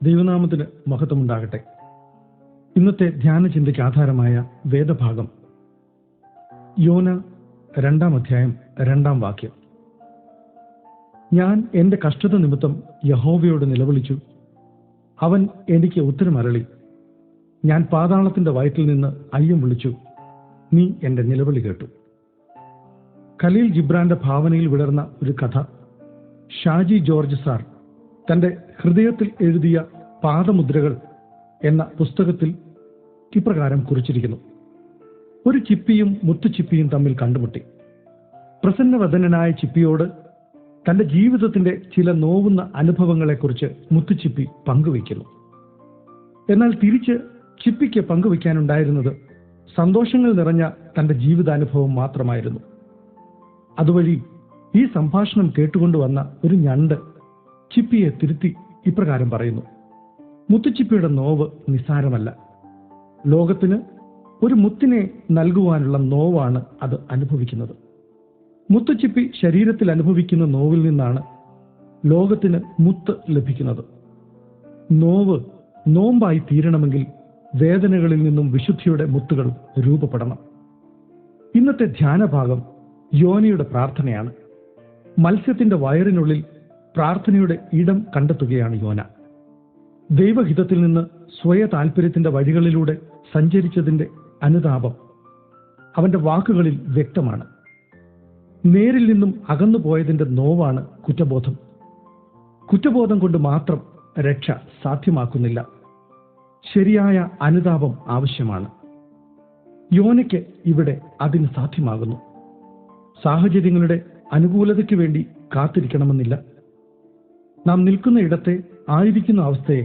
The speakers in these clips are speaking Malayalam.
ദൈവനാമത്തിന് മഹത്വമുണ്ടാകട്ടെ. ഇന്നത്തെ ധ്യാന ചിന്തയ്ക്ക് ആധാരമായ വേദഭാഗം യോന 2-ാം അധ്യായം 2-ാം വാക്യം. ഞാൻ എന്റെ കഷ്ടത നിമിത്തം യഹോവയോട് നിലവിളിച്ചു, അവൻ എനിക്ക് ഉത്തരമരളി. ഞാൻ പാതാളത്തിന്റെ വയറ്റിൽ നിന്ന് അയ്യം വിളിച്ചു, നീ എന്റെ നിലവിളി കേട്ടു. ഖലീൽ ജിബ്രാന്റെ ഭാവനയിൽ വിടർന്ന ഒരു കഥ ഷാജി ജോർജ് സാർ തന്റെ ഹൃദയത്തിൽ എഴുതിയ പാദമുദ്രകൾ എന്ന പുസ്തകത്തിൽ ഇപ്രകാരം കുറിച്ചിരിക്കുന്നു. ഒരു ചിപ്പിയും മുത്തുച്ചിപ്പിയും തമ്മിൽ കണ്ടുമുട്ടി. പ്രസന്നവദനായ ചിപ്പിയോട് തന്റെ ജീവിതത്തിന്റെ ചില നോവുന്ന അനുഭവങ്ങളെക്കുറിച്ച് മുത്തുച്ചിപ്പി പങ്കുവയ്ക്കുന്നു. എന്നാൽ തിരിച്ച് ചിപ്പിക്ക് പങ്കുവയ്ക്കാനുണ്ടായിരുന്നത് സന്തോഷങ്ങൾ നിറഞ്ഞ തന്റെ ജീവിതാനുഭവം മാത്രമായിരുന്നു. അതുവഴി ഈ സംഭാഷണം കേട്ടുകൊണ്ടുവന്ന ഒരു ഞണ്ട് ചിപ്പിയെ തിരുത്തി ഇപ്രകാരം പറയുന്നു: മുത്തുച്ചിപ്പിയുടെ നോവ് നിസ്സാരമല്ല. ലോകത്തിന് ഒരു മുത്തിനെ നൽകുവാനുള്ള നോവാണ് അത് അനുഭവിക്കുന്നത്. മുത്തുച്ചിപ്പി ശരീരത്തിൽ അനുഭവിക്കുന്ന നോവിൽ നിന്നാണ് ലോകത്തിന് മുത്ത് ലഭിക്കുന്നത്. നോവ് നോമ്പായി തീരണമെങ്കിൽ വേദനകളിൽ നിന്നും വിശുദ്ധിയുടെ മുത്തുകൾ രൂപപ്പെടണം. ഇന്നത്തെ ധ്യാനഭാഗം യോനയുടെ പ്രാർത്ഥനയാണ്. മത്സ്യത്തിന്റെ വയറിനുള്ളിൽ പ്രാർത്ഥനയുടെ ഇടം കണ്ടെത്തുകയാണ് യോന. ദൈവഹിതത്തിൽ നിന്ന് സ്വയ താല്പര്യത്തിന്റെ വഴികളിലൂടെ സഞ്ചരിച്ചതിന്റെ അനുതാപം അവന്റെ വാക്കുകളിൽ വ്യക്തമാണ്. നേരിൽ നിന്നും അകന്നു പോയതിന്റെ നോവാണ് കുറ്റബോധം. കുറ്റബോധം കൊണ്ട് മാത്രം രക്ഷ സാധ്യമാക്കുന്നില്ല. ശരിയായ അനുതാപം ആവശ്യമാണ്. യോനയ്ക്ക് ഇവിടെ അതിന് സാധ്യമാകുന്നു. സാഹചര്യങ്ങളുടെ അനുകൂലതയ്ക്ക് വേണ്ടി കാത്തിരിക്കണമെന്നില്ല. നാം നിൽക്കുന്ന ഇടത്തെ, ആയിരിക്കുന്ന അവസ്ഥയെ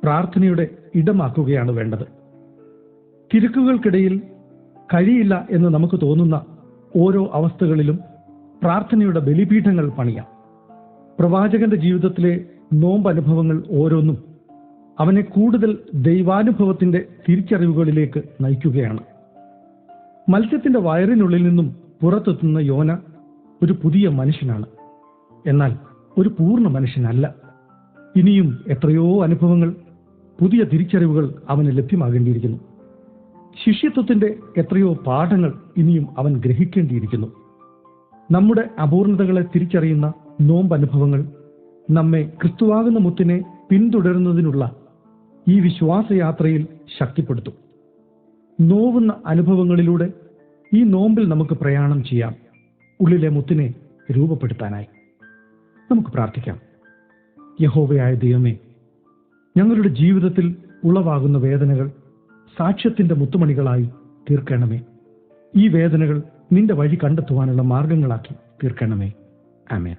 പ്രാർത്ഥനയുടെ ഇടമാക്കുകയാണ് വേണ്ടത്. തിരക്കുകൾക്കിടയിൽ കഴിയില്ല എന്ന് നമുക്ക് തോന്നുന്ന ഓരോ അവസ്ഥകളിലും പ്രാർത്ഥനയുടെ ബലിപീഠങ്ങൾ പണിയാം. പ്രവാചകന്റെ ജീവിതത്തിലെ നോമ്പനുഭവങ്ങൾ ഓരോന്നും അവനെ കൂടുതൽ ദൈവാനുഭവത്തിന്റെ തിരിച്ചറിവുകളിലേക്ക് നയിക്കുകയാണ്. മത്സ്യത്തിന്റെ വയറിനുള്ളിൽ നിന്നും പുറത്തെത്തുന്ന യോന ഒരു പുതിയ മനുഷ്യനാണ്. എന്നാൽ ഒരു പൂർണ്ണ മനുഷ്യനല്ല. ഇനിയും എത്രയോ അനുഭവങ്ങൾ, പുതിയ തിരിച്ചറിവുകൾ അവന് ലഭ്യമാകേണ്ടിയിരിക്കുന്നു. ശിഷ്യത്വത്തിന്റെ എത്രയോ പാഠങ്ങൾ ഇനിയും അവൻ ഗ്രഹിക്കേണ്ടിയിരിക്കുന്നു. നമ്മുടെ അപൂർണതകളെ തിരിച്ചറിയുന്ന നോമ്പനുഭവങ്ങൾ നമ്മെ ക്രിസ്തുവാകുന്ന മുത്തിനെ പിന്തുടരുന്നതിനുള്ള ഈ വിശ്വാസയാത്രയിൽ ശക്തിപ്പെടുത്തും. നോവുന്ന അനുഭവങ്ങളിലൂടെ ഈ നോമ്പിൽ നമുക്ക് പ്രയാണം ചെയ്യാം, ഉള്ളിലെ മുത്തിനെ രൂപപ്പെടുത്താനായി. നമുക്ക് പ്രാർത്ഥിക്കാം. യഹോവയായ ദൈവമേ, ഞങ്ങളുടെ ജീവിതത്തിൽ ഉളവാകുന്ന വേദനകൾ സാക്ഷ്യത്തിന്റെ മുത്തുമണികളായി തീർക്കണമേ. ഈ വേദനകൾ നിന്റെ വഴി കണ്ടെത്തുവാനുള്ള മാർഗങ്ങളാക്കി തീർക്കണമേ. ആമേൻ.